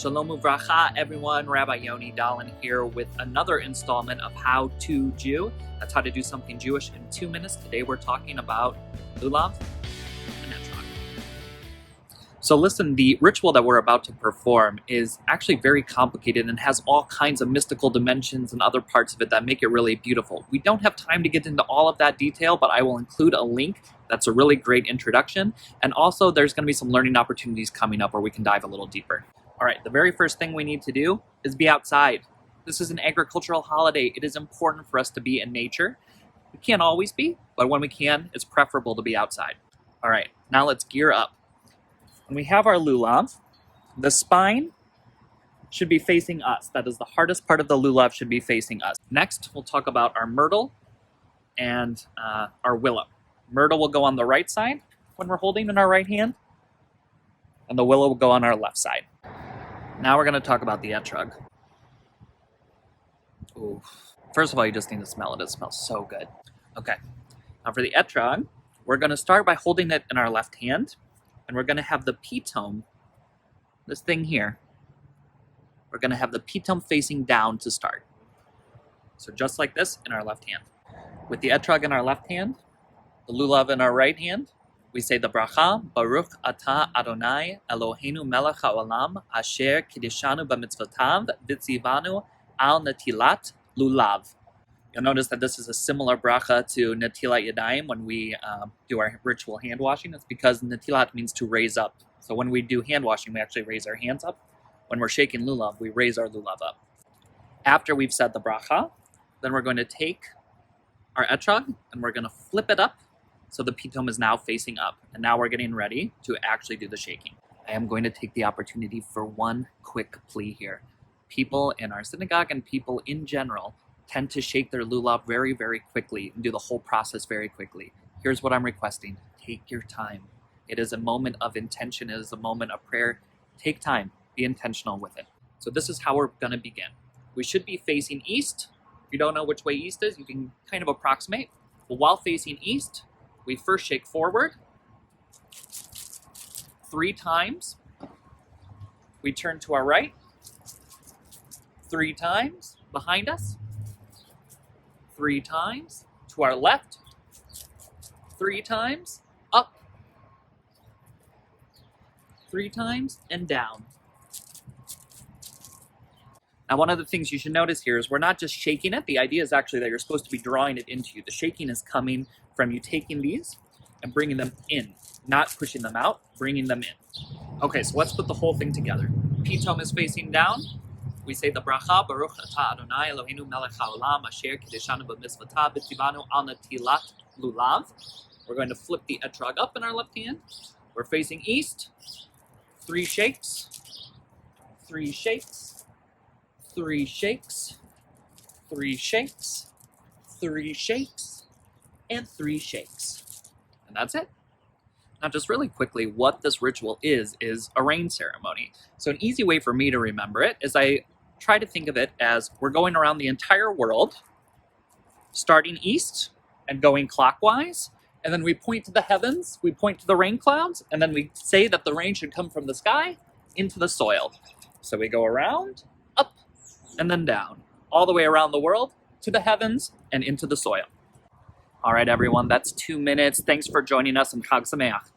Shalom uvracha, everyone. Rabbi Yoni Dahlin here with another installment of How to Jew. That's how to do something Jewish in 2 minutes. Today we're talking about Lulav and etrog. So listen, the ritual that we're about to perform is actually very complicated and has all kinds of mystical dimensions and other parts of it that make it really beautiful. We don't have time to get into all of that detail, but I will include a link. That's a really great introduction. And also there's going to be some learning opportunities coming up where we can dive a little deeper. All right, the very first thing we need to do is be outside. This is an agricultural holiday. It is important for us to be in nature. We can't always be, but when we can, it's preferable to be outside. All right, now let's gear up. When we have our lulav, the spine should be facing us. That is the hardest part of the lulav should be facing us. Next, we'll talk about our myrtle and our willow. Myrtle will go on the right side when we're holding in our right hand, and the willow will go on our left side. Now we're going to talk about the etrog. Ooh. First of all, you just need to smell it. It smells so good. Okay. Now for the etrog, we're going to start by holding it in our left hand, and we're going to have the pitome, this thing here, we're going to have the pitome facing down to start. So just like this in our left hand. With the etrog in our left hand, the lulav in our right hand, we say the bracha, Baruch Atah Adonai Eloheinu melech haolam asher kiddushanu b'mitzvotav v'tzivanu al netilat lulav. You'll notice that this is a similar bracha to netilat yadayim when we do our ritual hand washing. It's because netilat means to raise up. So when we do hand washing, we actually raise our hands up. When we're shaking lulav, we raise our lulav up. After we've said the bracha, then we're going to take our etrog and we're going to flip it up. So the pitome is now facing up, and now we're getting ready to actually do the shaking. I am going to take the opportunity for one quick plea here. People in our synagogue and people in general tend to shake their lulav very, very quickly and do the whole process very quickly. Here's what I'm requesting. Take your time. It is a moment of intention. It is a moment of prayer. Take time. Be intentional with it. So this is how we're going to begin. We should be facing east. If you don't know which way east is, you can kind of approximate. But while facing east, we first shake forward 3 times. We turn to our right 3 times behind us. 3 times to our left. 3 times up. 3 times and down. Now, one of the things you should notice here is we're not just shaking it. The idea is actually that you're supposed to be drawing it into you. The shaking is coming from you taking these and bringing them in, not pushing them out, bringing them in. Okay, so let's put the whole thing together. Pitome is facing down. We say the bracha, Baruch Atah Adonai Eloheinu melech haolam asher kiddushanu b'mitzvotav v'tzivanu al netilat lulav. We're going to flip the etrog up in our left hand. We're facing east. 3 shakes. 3 shakes. 3 shakes. 3 shakes. 3 shakes. And 3 shakes. And that's it. Now just really quickly, what this ritual is a rain ceremony. So an easy way for me to remember it is I try to think of it as we're going around the entire world, starting east and going clockwise, and then we point to the heavens, we point to the rain clouds, and then we say that the rain should come from the sky into the soil. So we go around, up, and then down, all the way around the world, to the heavens, and into the soil. All right, everyone, that's 2 minutes. Thanks for joining us, and Chag Sameach.